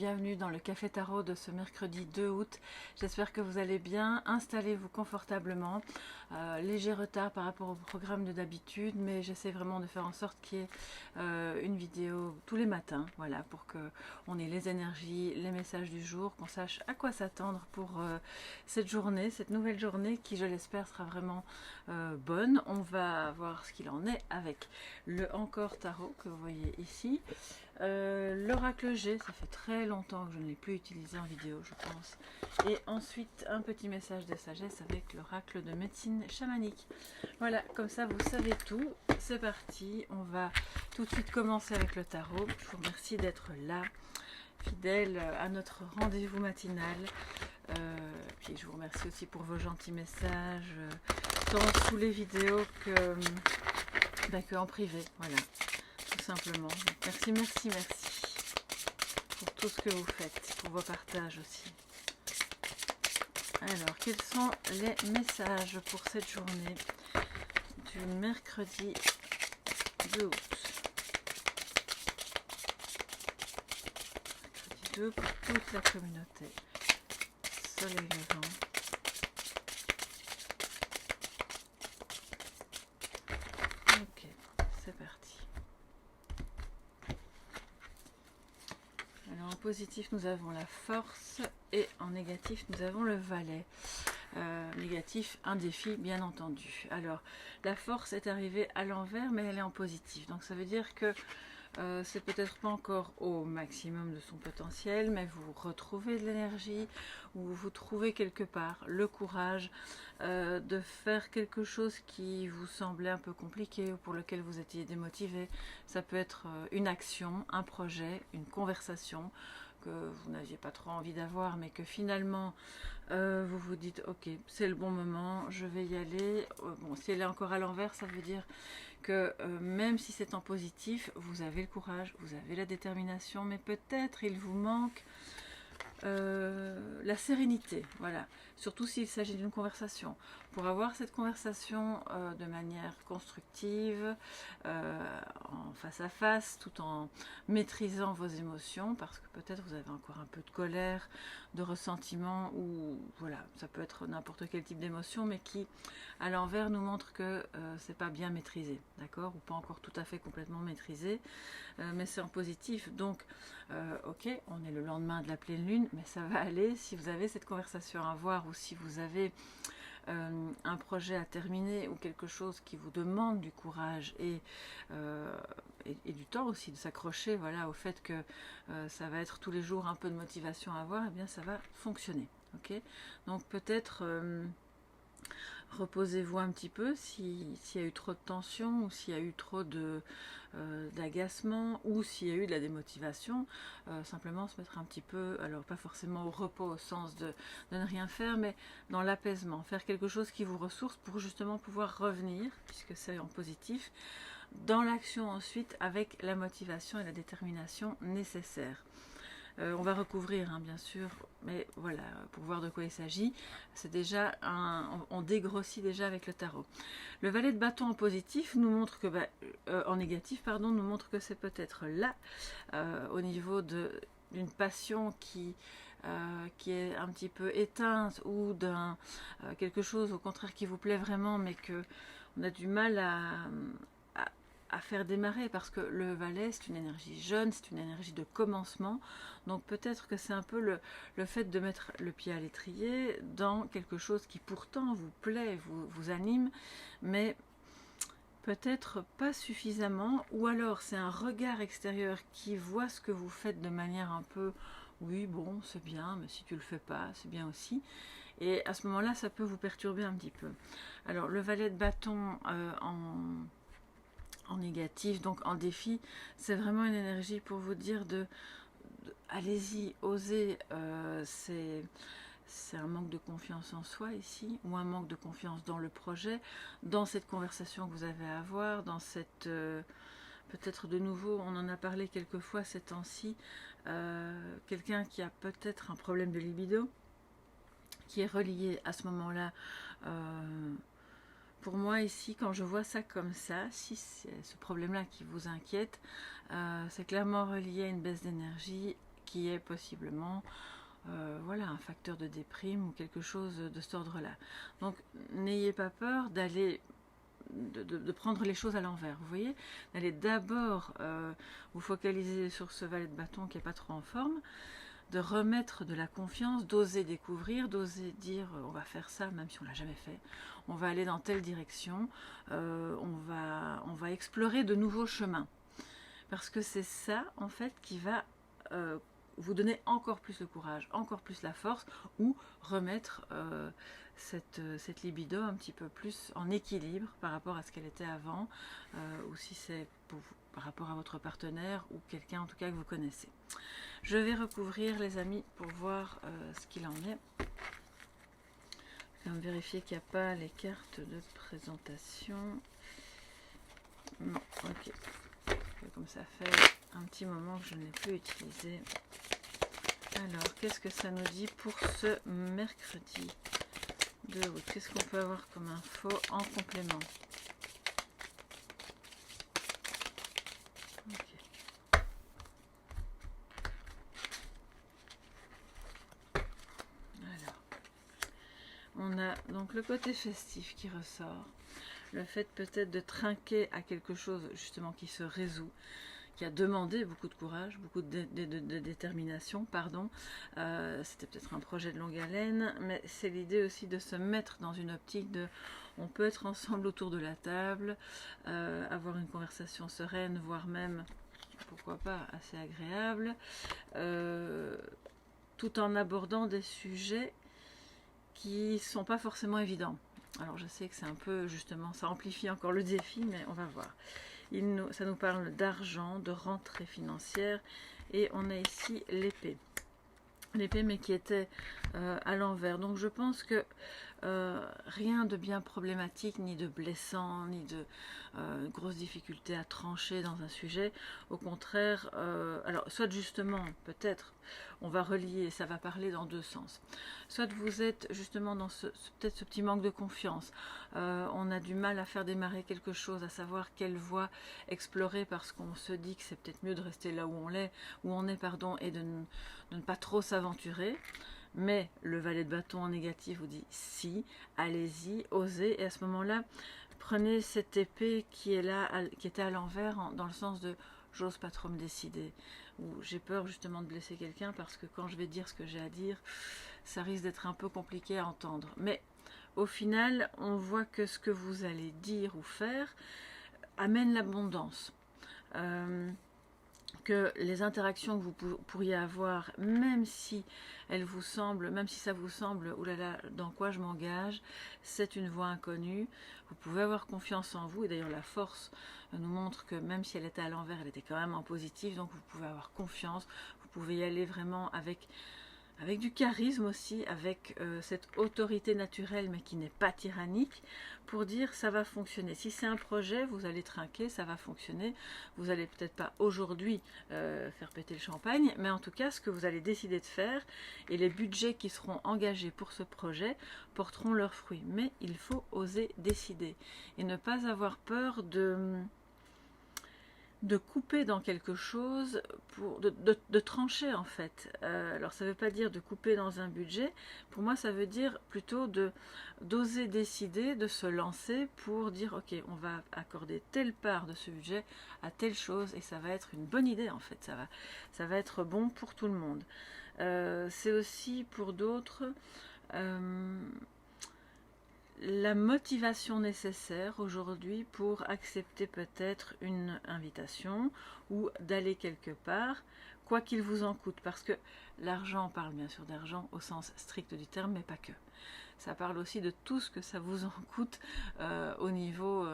bienvenue dans le Café Tarot de ce mercredi 2 août. J'espère que vous allez bien. Installez-vous confortablement. Léger retard par rapport au programme de d'habitude, mais j'essaie vraiment de faire en sorte qu'il y ait une vidéo tous les matins, voilà, pour qu'on ait les énergies, les messages du jour, qu'on sache à quoi s'attendre pour cette journée, cette nouvelle journée qui, je l'espère, sera vraiment bonne. On va voir ce qu'il en est avec le Encore Tarot que vous voyez ici. L'oracle G, ça fait très longtemps que je ne l'ai plus utilisé en vidéo, je pense. Et ensuite, un petit message de sagesse avec l'oracle de médecine chamanique. Voilà, comme ça, vous savez tout. C'est parti, on va tout de suite commencer avec le tarot. Je vous remercie d'être là, fidèle à notre rendez-vous matinal. Puis je vous remercie aussi pour vos gentils messages, tant sous les vidéos que en privé, voilà. Tout simplement. Merci, merci, merci pour tout ce que vous faites, pour vos partages aussi. Alors, quels sont les messages pour cette journée du mercredi 2 août? Mercredi 2 pour toute la communauté. Soleil levant. Ok, c'est parti. Alors en positif nous avons la force et en négatif nous avons le valet. Négatif, un défi bien entendu. Alors la force est arrivée à l'envers mais elle est en positif. Donc ça veut dire que c'est peut-être pas encore au maximum de son potentiel, mais vous retrouvez de l'énergie ou vous trouvez quelque part le courage de faire quelque chose qui vous semblait un peu compliqué ou pour lequel vous étiez démotivé. Ça peut être une action, un projet, une conversation que vous n'aviez pas trop envie d'avoir, mais que finalement vous vous dites ok, c'est le bon moment, je vais y aller. Bon, si elle est encore à l'envers, ça veut dire que même si c'est en positif, vous avez le courage, vous avez la détermination, mais peut-être il vous manque la sérénité, voilà, surtout s'il s'agit d'une conversation. Pour avoir cette conversation de manière constructive, en face à face, tout en maîtrisant vos émotions, parce que peut-être vous avez encore un peu de colère, de ressentiment, ou voilà, ça peut être n'importe quel type d'émotion, mais qui, à l'envers, nous montre que c'est pas bien maîtrisé, d'accord, ou pas encore tout à fait complètement maîtrisé, mais c'est en positif. Donc, ok, on est le lendemain de la pleine lune, mais ça va aller. Si vous avez cette conversation à avoir ou si vous avez un projet à terminer ou quelque chose qui vous demande du courage et du temps aussi de s'accrocher, voilà, au fait que ça va être tous les jours un peu de motivation à avoir, et bien ça va fonctionner. Ok, donc peut-être reposez-vous un petit peu s'il y a eu trop de tension ou s'il y a eu trop d'agacement ou s'il y a eu de la démotivation, simplement se mettre un petit peu, alors pas forcément au repos au sens de ne rien faire, mais dans l'apaisement, faire quelque chose qui vous ressource pour justement pouvoir revenir, puisque c'est en positif, dans l'action ensuite avec la motivation et la détermination nécessaires. On va recouvrir hein, bien sûr, mais voilà, pour voir de quoi il s'agit, c'est déjà on dégrossit déjà avec le tarot. Le valet de bâton en positif nous montre que, en négatif, pardon, nous montre que c'est peut-être là, au niveau d'une passion qui est un petit peu éteinte ou d'un quelque chose au contraire qui vous plaît vraiment, mais que on a du mal à faire démarrer, parce que le valet c'est une énergie jeune, c'est une énergie de commencement, donc peut-être que c'est un peu le fait de mettre le pied à l'étrier dans quelque chose qui pourtant vous plaît, vous anime, mais peut-être pas suffisamment, ou alors c'est un regard extérieur qui voit ce que vous faites de manière un peu oui bon c'est bien, mais si tu le fais pas c'est bien aussi, et à ce moment là ça peut vous perturber un petit peu. Alors le valet de bâton en négatif, donc en défi, c'est vraiment une énergie pour vous dire allez-y, osez, c'est un manque de confiance en soi ici, ou un manque de confiance dans le projet, dans cette conversation que vous avez à avoir, dans cette peut-être de nouveau, on en a parlé quelques fois ces temps-ci, quelqu'un qui a peut-être un problème de libido, qui est relié à ce moment-là pour moi ici, quand je vois ça comme ça, si c'est ce problème-là qui vous inquiète, c'est clairement relié à une baisse d'énergie qui est possiblement voilà, un facteur de déprime ou quelque chose de cet ordre-là. Donc n'ayez pas peur d'aller de prendre les choses à l'envers, vous voyez, d'aller d'abord vous focaliser sur ce valet de bâton qui n'est pas trop en forme, de remettre de la confiance, d'oser découvrir, d'oser dire on va faire ça même si on ne l'a jamais fait, on va aller dans telle direction, on va explorer de nouveaux chemins. Parce que c'est ça en fait qui va vous donner encore plus le courage, encore plus la force, ou remettre cette libido un petit peu plus en équilibre par rapport à ce qu'elle était avant, ou si c'est par rapport à votre partenaire ou quelqu'un en tout cas que vous connaissez. Je vais recouvrir les amis pour voir ce qu'il en est. Je vais vérifier qu'il n'y a pas les cartes de présentation. Non, ok. Comme ça fait un petit moment que je ne l'ai plus utilisé. Alors, qu'est-ce que ça nous dit pour ce mercredi 2 août? Qu'est-ce qu'on peut avoir comme info en complément? Okay. Alors, on a donc le côté festif qui ressort. Le fait peut-être de trinquer à quelque chose justement qui se résout, qui a demandé beaucoup de courage, beaucoup de détermination, pardon. C'était peut-être un projet de longue haleine, mais c'est l'idée aussi de se mettre dans une optique de on peut être ensemble autour de la table, avoir une conversation sereine, voire même, pourquoi pas, assez agréable, tout en abordant des sujets qui ne sont pas forcément évidents. Alors je sais que c'est un peu, justement, ça amplifie encore le défi, mais on va voir. Ça nous parle d'argent, de rentrée financière, et on a ici l'épée. L'épée, mais qui était à l'envers. Donc je pense que rien de bien problématique, ni de blessant, ni de grosses difficultés à trancher dans un sujet. Au contraire, alors soit justement, peut-être, on va relier, ça va parler dans deux sens. Soit vous êtes justement dans peut-être ce petit manque de confiance. On a du mal à faire démarrer quelque chose, à savoir quelle voie explorer parce qu'on se dit que c'est peut-être mieux de rester là où on est, pardon, et de ne pas trop s'aventurer. Mais le valet de bâton en négatif vous dit si, allez-y, osez, et à ce moment-là, prenez cette épée qui est là, qui était à l'envers, dans le sens de j'ose pas trop me décider, ou j'ai peur justement de blesser quelqu'un parce que quand je vais dire ce que j'ai à dire, ça risque d'être un peu compliqué à entendre. Mais au final, on voit que ce que vous allez dire ou faire amène l'abondance. Que les interactions que vous pourriez avoir, même si elles vous semblent, même si ça vous semble, oulala, dans quoi je m'engage, c'est une voie inconnue. Vous pouvez avoir confiance en vous, et d'ailleurs la force nous montre que même si elle était à l'envers, elle était quand même en positif, donc vous pouvez avoir confiance, vous pouvez y aller vraiment avec du charisme aussi, avec cette autorité naturelle mais qui n'est pas tyrannique, pour dire ça va fonctionner. Si c'est un projet, vous allez trinquer, ça va fonctionner. Vous n'allez peut-être pas aujourd'hui faire péter le champagne, mais en tout cas ce que vous allez décider de faire et les budgets qui seront engagés pour ce projet porteront leurs fruits. Mais il faut oser décider et ne pas avoir peur de couper dans quelque chose, de trancher en fait. Alors ça ne veut pas dire de couper dans un budget, pour moi ça veut dire plutôt d'oser décider, de se lancer pour dire ok, on va accorder telle part de ce budget à telle chose et ça va être une bonne idée en fait, ça va être bon pour tout le monde. C'est aussi pour d'autres la motivation nécessaire aujourd'hui pour accepter peut-être une invitation ou d'aller quelque part, quoi qu'il vous en coûte. Parce que l'argent, on parle bien sûr d'argent au sens strict du terme, mais pas que. Ça parle aussi de tout ce que ça vous en coûte au niveau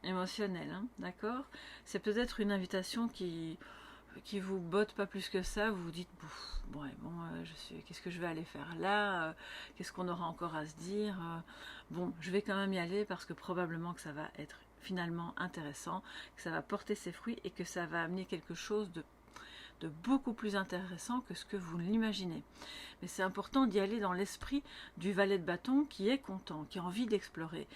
émotionnel, hein, d'accord? C'est peut-être une invitation qui vous botte pas plus que ça, vous vous dites qu'est-ce que je vais aller faire là, qu'est-ce qu'on aura encore à se dire, bon, je vais quand même y aller parce que probablement que ça va être finalement intéressant, que ça va porter ses fruits et que ça va amener quelque chose de beaucoup plus intéressant que ce que vous l'imaginez. Mais c'est important d'y aller dans l'esprit du valet de bâton qui est content, qui a envie d'explorer,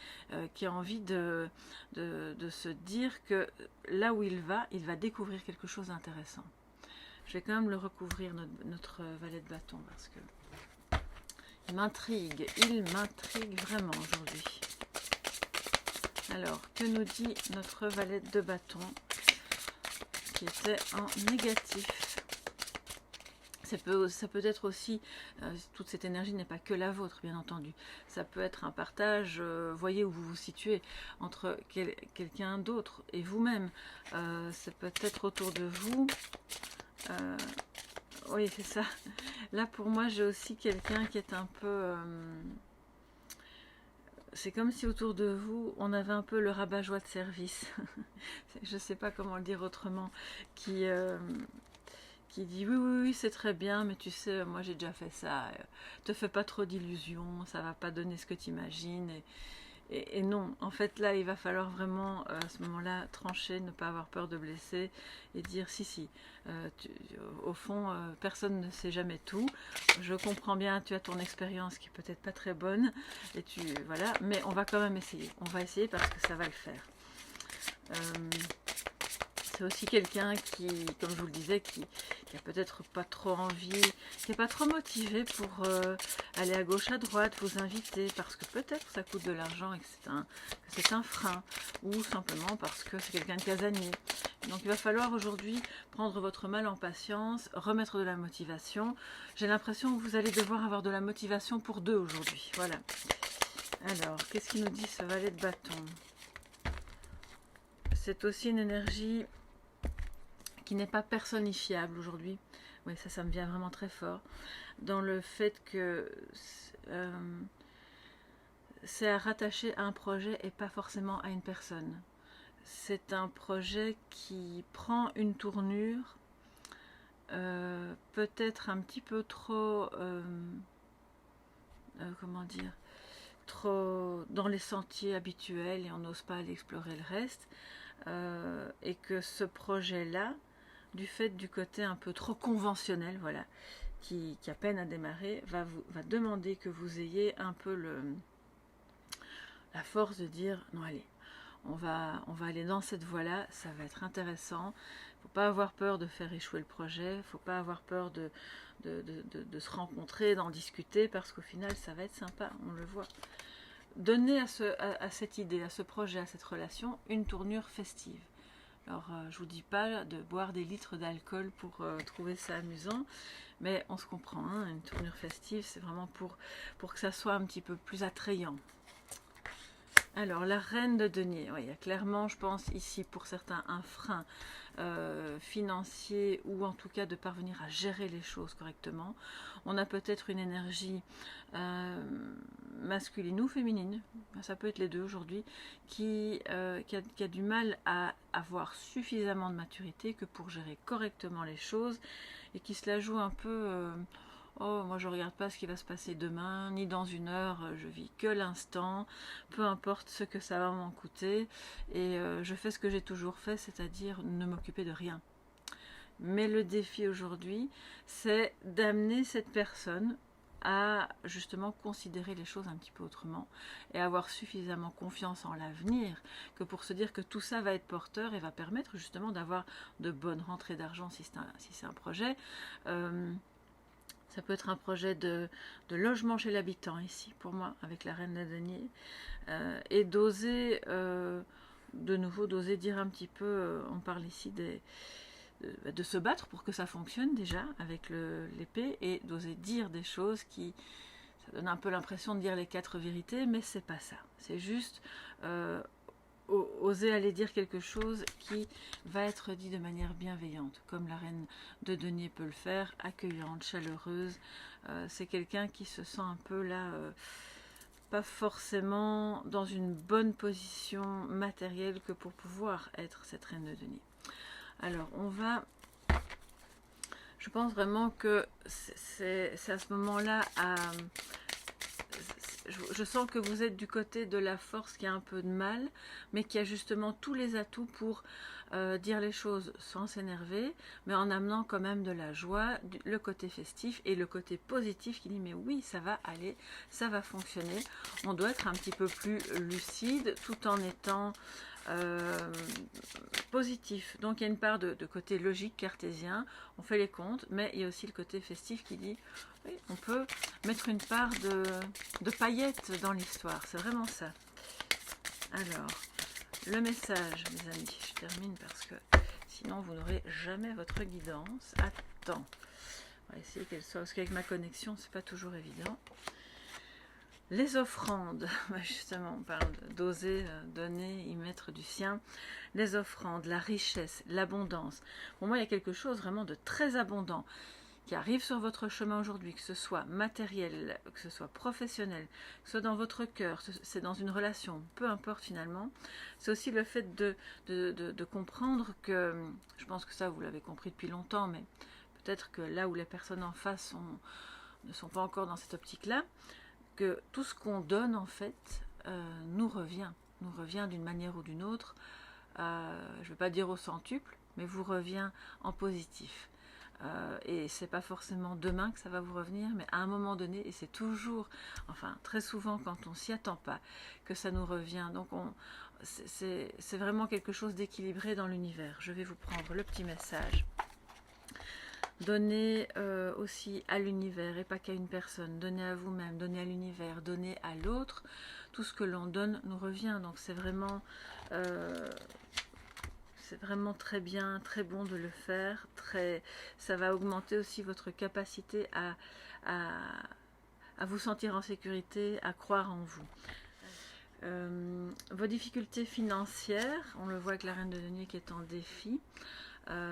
qui a envie de se dire que là où il va découvrir quelque chose d'intéressant. Je vais quand même le recouvrir, notre valet de bâton, parce que il m'intrigue vraiment aujourd'hui. Alors, que nous dit notre valet de bâton qui était en négatif? Ça peut être aussi, toute cette énergie n'est pas que la vôtre, bien entendu. Ça peut être un partage, voyez où vous vous situez, entre quelqu'un d'autre et vous-même. Ça peut être autour de vous. Oui, c'est ça. Là, pour moi, j'ai aussi quelqu'un qui est un peu... c'est comme si autour de vous, on avait un peu le rabat-joie de service. Je ne sais pas comment le dire autrement. Qui dit oui, c'est très bien, mais tu sais, moi j'ai déjà fait ça. Te fais pas trop d'illusions, ça va pas donner ce que tu imagines. Et non, en fait là il va falloir vraiment à ce moment-là trancher, ne pas avoir peur de blesser et dire si, au fond personne ne sait jamais tout, je comprends bien, tu as ton expérience qui est peut-être pas très bonne, et voilà, mais on va quand même essayer, on va essayer parce que ça va le faire. C'est aussi quelqu'un qui, comme je vous le disais, qui a peut-être pas trop envie, qui n'est pas trop motivé pour aller à gauche, à droite, vous inviter, parce que peut-être ça coûte de l'argent et que c'est un frein, ou simplement parce que c'est quelqu'un de casanier. Donc il va falloir aujourd'hui prendre votre mal en patience, remettre de la motivation. J'ai l'impression que vous allez devoir avoir de la motivation pour deux aujourd'hui. Voilà. Alors, qu'est-ce qu'il nous dit ce valet de bâton? C'est aussi une énergie qui n'est pas personnifiable aujourd'hui. Oui, ça me vient vraiment très fort. Dans le fait que c'est à rattacher à un projet et pas forcément à une personne. C'est un projet qui prend une tournure peut-être un petit peu trop... comment dire, trop dans les sentiers habituels et on n'ose pas aller explorer le reste, et que ce projet-là, du fait du côté un peu trop conventionnel, voilà, qui a peine à démarrer, va demander que vous ayez un peu la force de dire non, allez, on va aller dans cette voie-là, ça va être intéressant. Il ne faut pas avoir peur de faire échouer le projet, il ne faut pas avoir peur de se rencontrer, d'en discuter, parce qu'au final ça va être sympa, on le voit. Donnez à cette idée, à ce projet, à cette relation, une tournure festive. Alors, je ne vous dis pas de boire des litres d'alcool pour trouver ça amusant, mais on se comprend, hein, une tournure festive, c'est vraiment pour que ça soit un petit peu plus attrayant. Alors, la reine de denier, oui, il y a clairement, je pense, ici, pour certains, un frein financier, ou en tout cas de parvenir à gérer les choses correctement. On a peut-être une énergie masculine ou féminine, ça peut être les deux aujourd'hui, qui a du mal à avoir suffisamment de maturité que pour gérer correctement les choses, et qui se la joue un peu... oh, moi je ne regarde pas ce qui va se passer demain, ni dans une heure, je vis que l'instant, peu importe ce que ça va m'en coûter, et je fais ce que j'ai toujours fait, c'est-à-dire ne m'occuper de rien. Mais le défi aujourd'hui, c'est d'amener cette personne à justement considérer les choses un petit peu autrement et avoir suffisamment confiance en l'avenir que pour se dire que tout ça va être porteur et va permettre justement d'avoir de bonnes rentrées d'argent si c'est un projet. Ça peut être un projet de logement chez l'habitant ici, pour moi, avec la reine de denier. Et d'oser, de nouveau, d'oser dire un petit peu, on parle ici de se battre pour que ça fonctionne déjà avec l'épée, et d'oser dire des choses qui... Ça donne un peu l'impression de dire les 4 vérités, mais c'est pas ça. C'est juste... oser aller dire quelque chose qui va être dit de manière bienveillante, comme la reine de denier peut le faire, accueillante, chaleureuse. C'est quelqu'un qui se sent un peu là, pas forcément dans une bonne position matérielle que pour pouvoir être cette reine de denier. Alors, je pense vraiment que c'est à ce moment-là, je sens que vous êtes du côté de la force qui a un peu de mal, mais qui a justement tous les atouts pour dire les choses sans s'énerver, mais en amenant quand même de la joie, le côté festif et le côté positif qui dit mais oui, ça va aller, ça va fonctionner. On doit être un petit peu plus lucide tout en étant positif. Donc il y a une part de côté logique cartésien, on fait les comptes, mais il y a aussi le côté festif qui dit oui, on peut mettre une part de paillettes dans l'histoire, c'est vraiment ça. Alors, le message, mes amis, je termine parce que sinon vous n'aurez jamais votre guidance. Attends, on va essayer qu'elle soit, parce qu'avec ma connexion, c'est pas toujours évident. Les offrandes, justement, on parle d'oser donner, y mettre du sien. Les offrandes, la richesse, l'abondance. Pour moi, il y a quelque chose vraiment de très abondant qui arrive sur votre chemin aujourd'hui, que ce soit matériel, que ce soit professionnel, que ce soit dans votre cœur, c'est dans une relation, peu importe finalement. C'est aussi le fait de comprendre que, je pense que ça vous l'avez compris depuis longtemps, mais peut-être que là où les personnes en face ne sont pas encore dans cette optique-là, que tout ce qu'on donne en fait nous revient d'une manière ou d'une autre, je ne vais pas dire au centuple, mais vous revient en positif. Et c'est pas forcément demain que ça va vous revenir, mais à un moment donné, et c'est toujours, enfin très souvent quand on s'y attend pas, que ça nous revient. Donc c'est vraiment quelque chose d'équilibré dans l'univers. Je vais vous prendre le petit message. Donnez aussi à l'univers et pas qu'à une personne. Donnez à vous-même, donnez à l'univers, donnez à l'autre. Tout ce que l'on donne nous revient. Donc c'est vraiment très bien, très bon de le faire. Ça va augmenter aussi votre capacité à vous sentir en sécurité, à croire en vous. Vos difficultés financières, on le voit avec la reine de denier qui est en défi.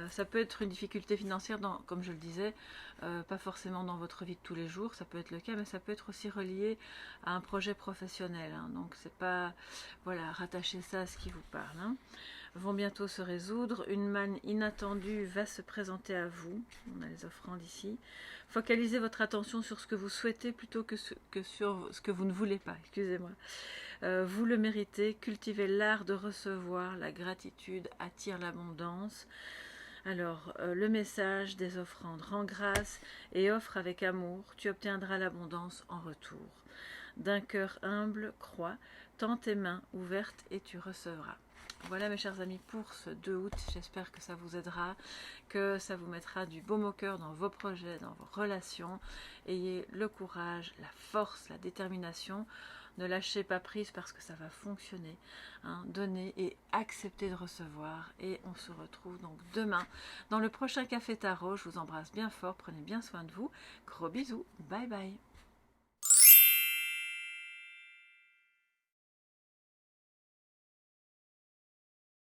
Ça peut être une difficulté financière, comme je le disais, pas forcément dans votre vie de tous les jours, ça peut être le cas, mais ça peut être aussi relié à un projet professionnel. Hein, donc c'est pas, voilà, rattachez ça à ce qui vous parle. Hein. Vont bientôt se résoudre, une manne inattendue va se présenter à vous, on a les offrandes ici. Focalisez votre attention sur ce que vous souhaitez plutôt que sur ce que vous ne voulez pas, excusez-moi. Vous le méritez, cultivez l'art de recevoir, la gratitude attire l'abondance. Alors, le message des offrandes, rends grâce et offre avec amour, tu obtiendras l'abondance en retour. D'un cœur humble, crois, tends tes mains ouvertes et tu recevras. Voilà mes chers amis pour ce 2 août, j'espère que ça vous aidera, que ça vous mettra du baume au cœur dans vos projets, dans vos relations. Ayez le courage, la force, la détermination. Ne lâchez pas prise parce que ça va fonctionner. Hein. Donnez et acceptez de recevoir. Et on se retrouve donc demain dans le prochain Café Tarot. Je vous embrasse bien fort. Prenez bien soin de vous. Gros bisous. Bye bye.